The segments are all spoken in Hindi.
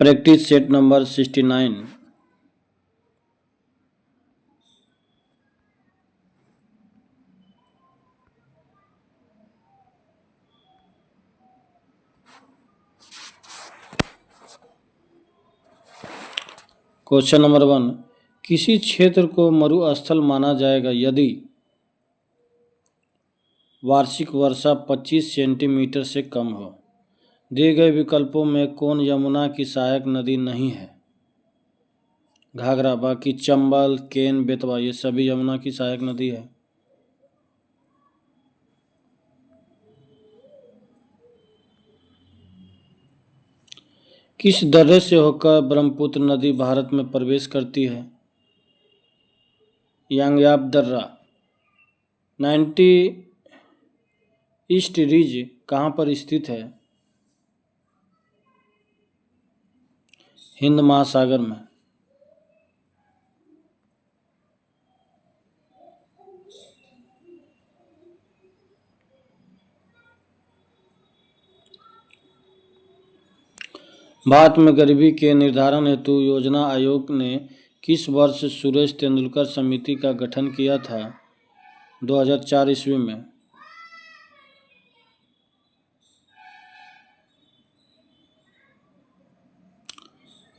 Practice set number 69। Question number 1। किसी क्षेत्र को मरुस्थल माना जाएगा यदि वार्षिक वर्षा 25 सेंटीमीटर से कम हो। दिए गए विकल्पों में कौन यमुना की सहायक नदी नहीं है? घाघरा, बाकी चंबल, केन, बेतवा ये सभी यमुना की सहायक नदी है। किस दर्रे से होकर ब्रह्मपुत्र नदी भारत में प्रवेश करती है? यांग्याप दर्रा। 90 ईस्ट रिज कहाँ पर स्थित है? हिंद महासागर में। भारत में गरीबी के निर्धारण हेतु योजना आयोग ने किस वर्ष सुरेश तेंदुलकर समिति का गठन किया था? 2004 ईस्वी में।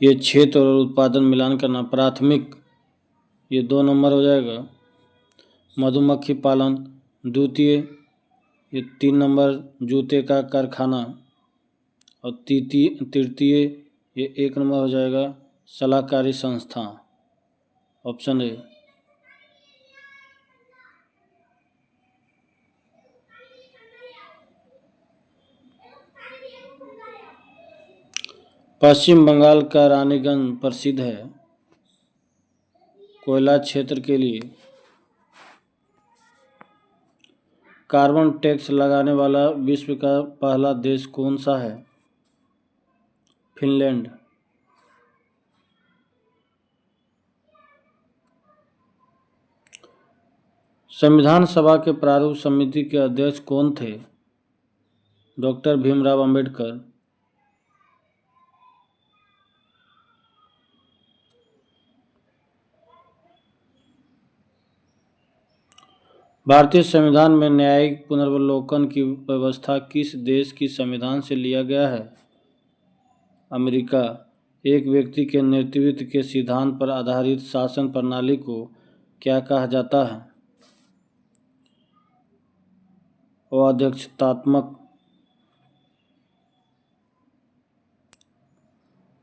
ये क्षेत्र और उत्पादन मिलान करना। प्राथमिक ये 2 नंबर हो जाएगा। मधुमक्खी पालन द्वितीय, ये 3 नंबर जूते का कारखाना। और तृतीय ये 1 नंबर हो जाएगा सलाहकारी संस्था। Option A. पश्चिम बंगाल का रानीगंज प्रसिद्ध है कोयला क्षेत्र के लिए। कार्बन टैक्स लगाने वाला विश्व का पहला देश कौन सा है? फिनलैंड। संविधान सभा के प्रारूप समिति के अध्यक्ष कौन थे? डॉक्टर भीमराव अंबेडकर। भारतीय संविधान में न्यायिक पुनर्वलोकन की व्यवस्था किस देश की संविधान से लिया गया है? अमेरिका। एक व्यक्ति के नेतृत्व के सिद्धांत पर आधारित शासन प्रणाली को क्या कहा जाता है?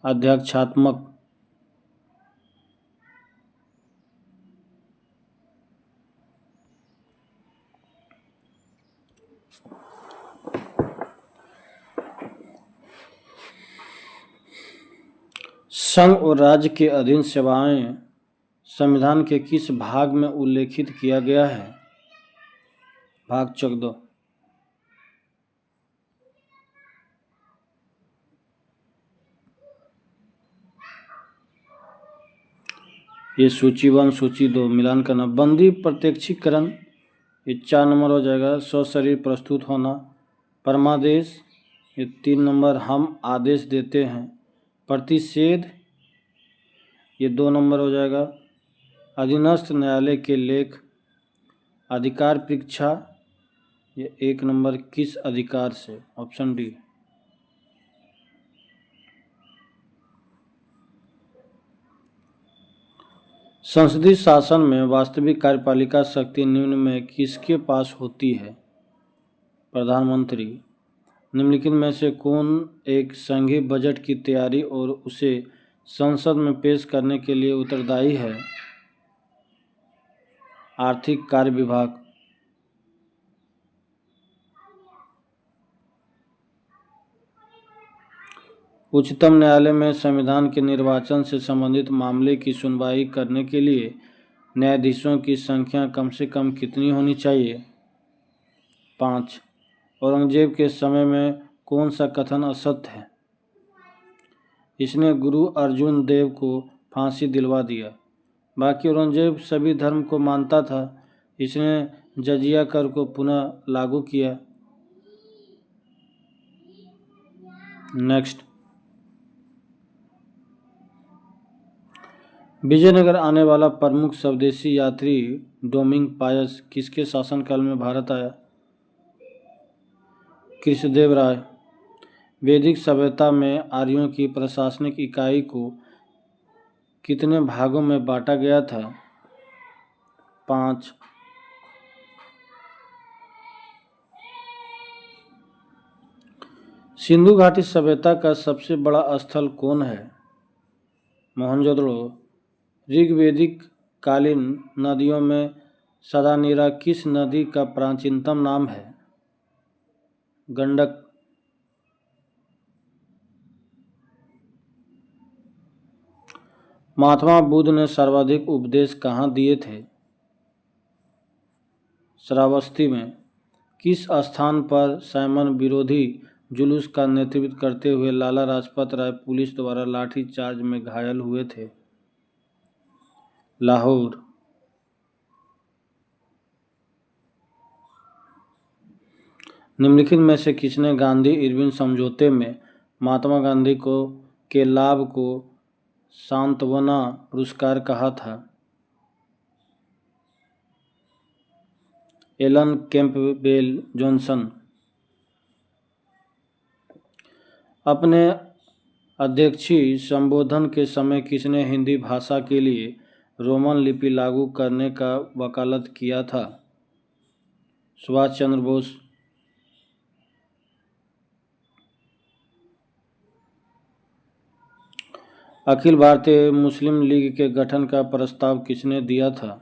अध्यक्षात्मक। संघ और राज्य के अधीन सेवाएं संविधान के किस भाग में उल्लेखित किया गया है? भाग 14। ये सूची 1 सूची 2 मिलान करना। बंदी प्रत्यक्षीकरण ये 4 नंबर हो जाएगा। स्वशरीर प्रस्तुत होना। परमादेश ये 3 नंबर हम आदेश देते हैं। प्रतिषेध ये 2 नंबर हो जाएगा। अधीनस्थ न्यायालय के लेख। अधिकार परीक्षा ये 1 नंबर किस अधिकार से? Option D. संसदीय शासन में वास्तविक कार्यपालिका शक्ति निम्न में किसके पास होती है? प्रधानमंत्री। निम्नलिखित में से कौन एक संघीय बजट की तैयारी और उसे संसद में पेश करने के लिए उत्तरदायी है? आर्थिक कार्य विभाग। उच्चतम न्यायालय में संविधान के निर्वाचन से संबंधित मामले की सुनवाई करने के लिए न्यायाधीशों की संख्या कम से कम कितनी होनी चाहिए? 5। औरंगजेब के समय में कौन सा कथन असत्य है? इसने गुरु अर्जुन देव को फांसी दिलवा दिया। बाकी औरंगजेब सभी धर्म को मानता था। इसने जजिया कर को पुनः लागू किया। नेक्स्ट। विजयनगर आने वाला प्रमुख स्वदेशी यात्री डोमिंग पायस किसके शासनकाल में भारत आया? कृष्णदेव राय। वैदिक सभ्यता में आर्यों की प्रशासनिक इकाई को कितने भागों में बांटा गया था? 5। सिंधु घाटी सभ्यता का सबसे बड़ा स्थल कौन है? मोहनजोदड़ो। ऋग्वैदिक कालीन नदियों में सदानीरा किस नदी का प्राचीनतम नाम है? गंडक। महात्मा बुद्ध ने सर्वाधिक उपदेश कहाँ दिए थे? श्रावस्ती में। किस स्थान पर साइमन विरोधी जुलूस का नेतृत्व करते हुए लाला लाजपत राय पुलिस द्वारा लाठी चार्ज में घायल हुए थे? लाहौर। निम्नलिखित में से किसने गांधी इरविन समझौते में महात्मा गांधी को के लाभ को सांत्वना पुरस्कार कहा था? Alan Campbell Johnson. अपने अध्यक्षीय संबोधन के समय किसने हिंदी भाषा के लिए रोमन लिपि लागू करने का वकालत किया था? सुभाष चंद्र बोस। अखिल भारतीय मुस्लिम लीग के गठन का प्रस्ताव किसने दिया था?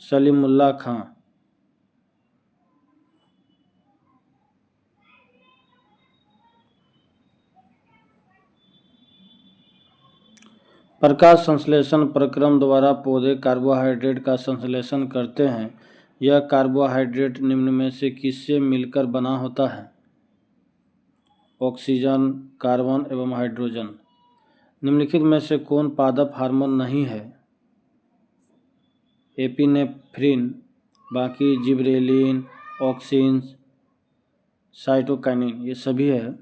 सलीमुल्लाह खां। प्रकाश संश्लेषण प्रक्रम द्वारा पौधे कार्बोहाइड्रेट का संश्लेषण करते हैं। यह कार्बोहाइड्रेट निम्न में से किससे मिलकर बना होता है? ऑक्सीजन, कार्बन एवं हाइड्रोजन। निम्नलिखित में से कौन पादप हार्मोन नहीं है? एपिनेफ्रिन, बाकी जिबरेलिन, ऑक्सिन, साइटोकाइनिन, ये सभी है।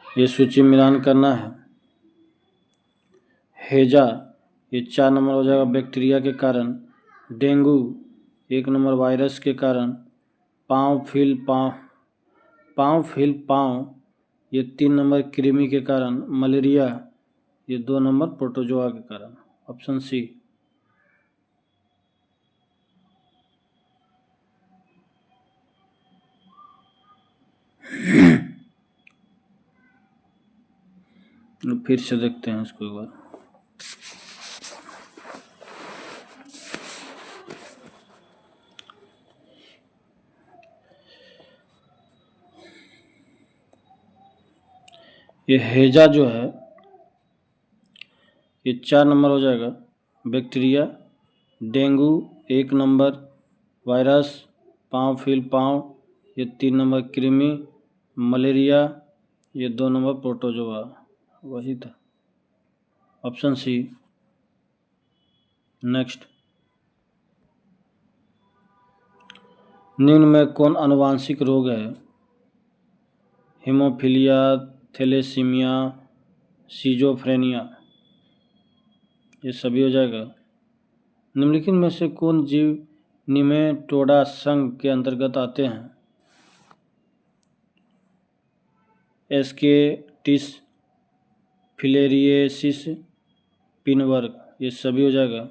ये सूची मिलान करना है। हैजा ये 4 नंबर हो जाएगा बैक्टीरिया के कारण। डेंगू 1 नंबर वायरस के कारण। पाँव फील पाँव ये 3 नंबर कृमि के कारण। मलेरिया ये 2 नंबर प्रोटोजोआ के कारण। Option C. फिर से देखते हैं इसको एक बार। ये हैजा जो है ये 4 नंबर हो जाएगा बैक्टीरिया। Dengue 1 number virus. पाँव ये 3 नंबर कृमि। मलेरिया ये 2 नंबर प्रोटोजोआ। वही था ऑप्शन सी। नेक्स्ट। निम्न में कौन आनुवांशिक रोग है? हीमोफीलिया, थैलेसीमिया, सिजोफ्रेनिया, ये सभी हो जाएगा। निम्नलिखित में से कौन जीव निमेटोडा संघ के अंतर्गत आते हैं? एस्केटिस, फिलेरिएसिस, पिनवर्ग, ये सभी हो जाएगा।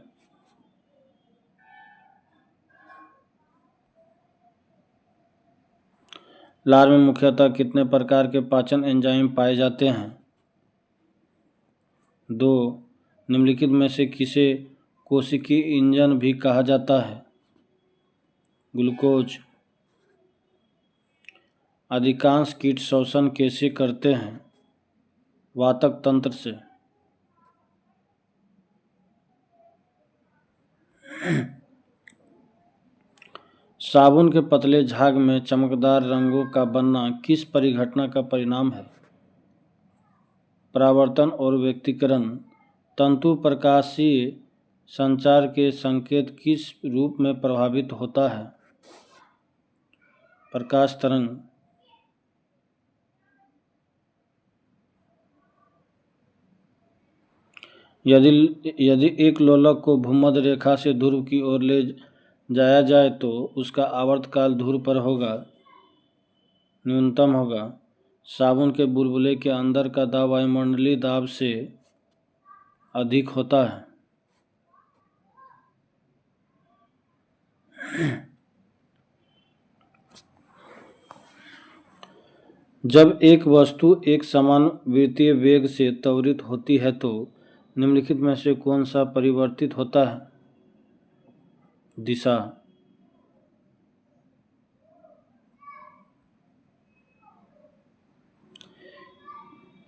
लार में मुख्यतः कितने प्रकार के पाचन एंजाइम पाए जाते हैं? 2। निम्नलिखित में से किसे कोशिकीय इंजन भी कहा जाता है? ग्लूकोज। अधिकांश कीट श्वसन कैसे करते हैं? वातक तंत्र से। साबुन के पतले झाग में चमकदार रंगों का बनना किस परिघटना का परिणाम है? परावर्तन और व्यक्तीकरण। तंतु प्रकाशीय संचार के संकेत किस रूप में प्रभावित होता है? प्रकाश तरंग। यदि एक लोलक को भूमध्य रेखा से ध्रुव की ओर ले जाया जाए तो उसका आवर्तकाल ध्रुव पर होगा, न्यूनतम होगा। साबुन के बुलबुले के अंदर का दाब वायुमंडलीय दाब से अधिक होता है। जब एक वस्तु एक समान वृत्तीय वेग से त्वरित होती है तो निम्नलिखित में से कौन सा परिवर्तित होता है? दिशा।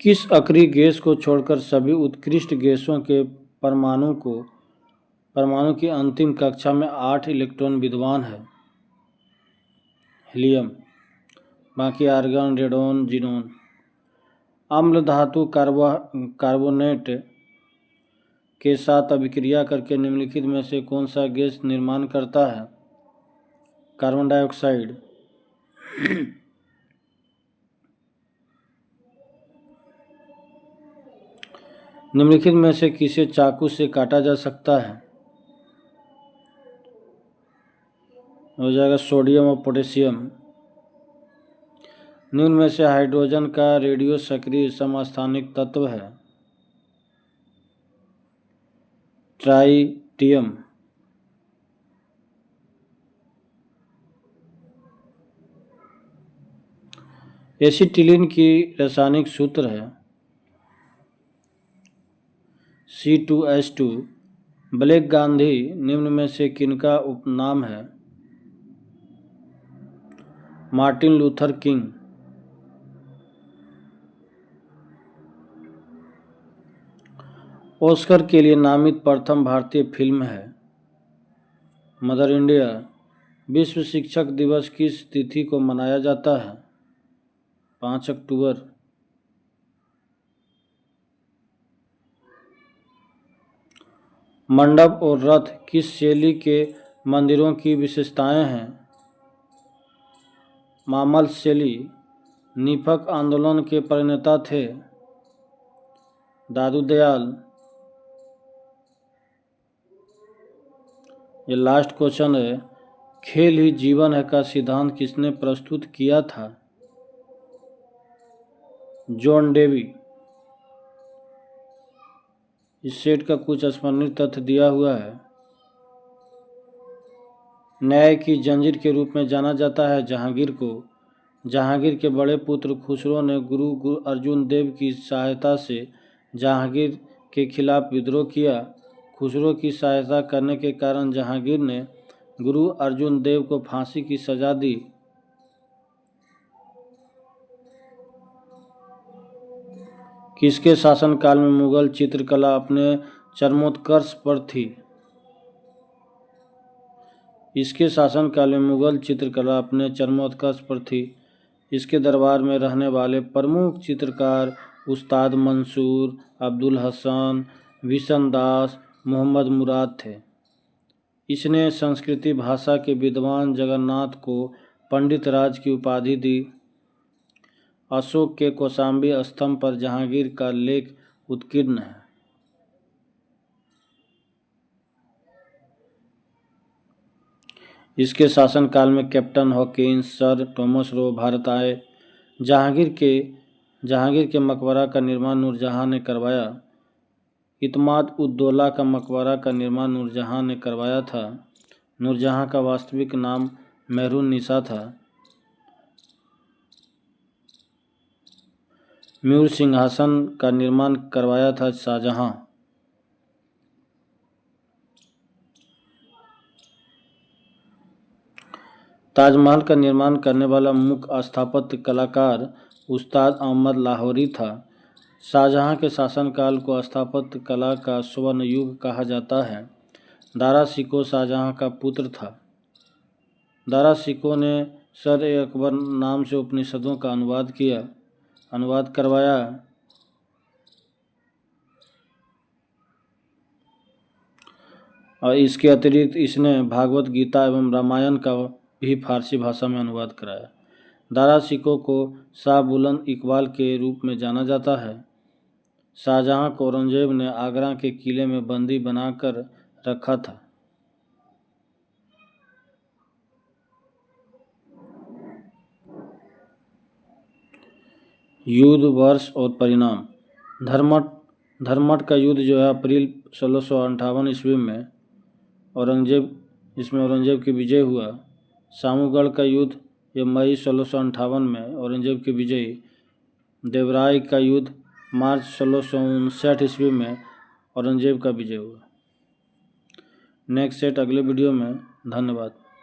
किस अक्रिय गैस को छोड़कर सभी उत्कृष्ट गैसों के परमाणु की अंतिम कक्षा में 8 इलेक्ट्रॉन विद्यमान है? हीलियम। बाकी आर्गन, रेडोन, जीनोन। अम्ल धातु कार्बोनेट के साथ अभिक्रिया करके निम्नलिखित में से कौन सा गैस निर्माण करता है? Carbon dioxide. निम्नलिखित में से किसे चाकू से काटा जा सकता है? हो जाएगा सोडियम और पोटेशियम। निम्न में से हाइड्रोजन का रेडियो सक्रिय समस्थानिक तत्व है? ट्राइटियम। एसिटिलीन की रासायनिक सूत्र है C2H2। ब्लैक गांधी निम्न में से किनका उपनाम है? Martin Luther king. ऑस्कर के लिए नामित प्रथम भारतीय फिल्म है? Mother India. विश्व शिक्षक दिवस किस तिथि को मनाया जाता है? 5 अक्टूबर। मंडप और रथ किस शैली के मंदिरों की विशेषताएं हैं? मामल शैली। निफक आंदोलन के प्रणेता थे? दादू दयाल। ये लास्ट क्वेश्चन है। खेल ही जीवन है का सिद्धांत किसने प्रस्तुत किया था? John Dewey. इस सेट का कुछ स्मरणीय तथ्य दिया हुआ है। न्याय की जंजीर के रूप में जाना जाता है जहांगीर को। जहांगीर के बड़े पुत्र खुसरो ने गुरु अर्जुन देव की सहायता से जहांगीर के खिलाफ विद्रोह किया। खुसरो की सहायता करने के कारण जहांगीर ने गुरु अर्जुन देव को फांसी की सजा दी। किसके शासनकाल में मुगल चित्रकला अपने चरमोत्कर्ष पर थी? इसके शासनकाल में मुगल चित्रकला अपने चरमोत्कर्ष पर थी। इसके दरबार में रहने वाले प्रमुख चित्रकार उस्ताद मंसूर, अब्दुल हसन, विशन दास, मोहम्मद मुराद थे। इसने संस्कृति भाषा के विद्वान जगन्नाथ को पंडित राज की उपाधि दी। अशोक के कौशाम्बी स्तंभ पर जहांगीर का लेख उत्कीर्ण है। इसके शासनकाल में captain Hawkins, sir Thomas Roe Bharat आए। जहांगीर के मकबरा का निर्माण नूरजहां ने करवाया। इत्माद उद्दौला का मकबरा का निर्माण नूरजहां ने करवाया था। नूरजहां का वास्तविक नाम मेहरुन निसा था। म्यूर सिंहासन का निर्माण करवाया था शाहजहां। ताजमहल का निर्माण करने वाला मुख्य स्थापत्य कलाकार उस्ताद अहमद लाहौरी था। शाहजहां के शासनकाल को स्थापत्य कला का स्वर्ण युग कहा जाता है। दारा शिकोह शाहजहां का पुत्र था। दारा शिकोह ने सर ए अकबर नाम से उपनिषदों का अनुवाद करवाया। और इसके अतिरिक्त इसने भागवत गीता एवं रामायण का भी फारसी भाषा में अनुवाद कराया। दारा शिकोह को शाह बुलंद इकबाल के रूप में जाना जाता है। शाहजहां को औरंगजेब ने आगरा के किले में बंदी बनाकर रखा था। युद्ध, वर्ष और परिणाम। धर्मट का युद्ध जो है अप्रैल 1658 ईस्वी में औरंगजेब की विजय हुआ। सामूगढ़ का युद्ध ये मई 1658 में औरंगजेब की विजयी। देवराय का युद्ध मार्च 1659 ईस्वी में औरंगजेब का विजय हुआ। नेक्स्ट सेट अगले वीडियो में। धन्यवाद।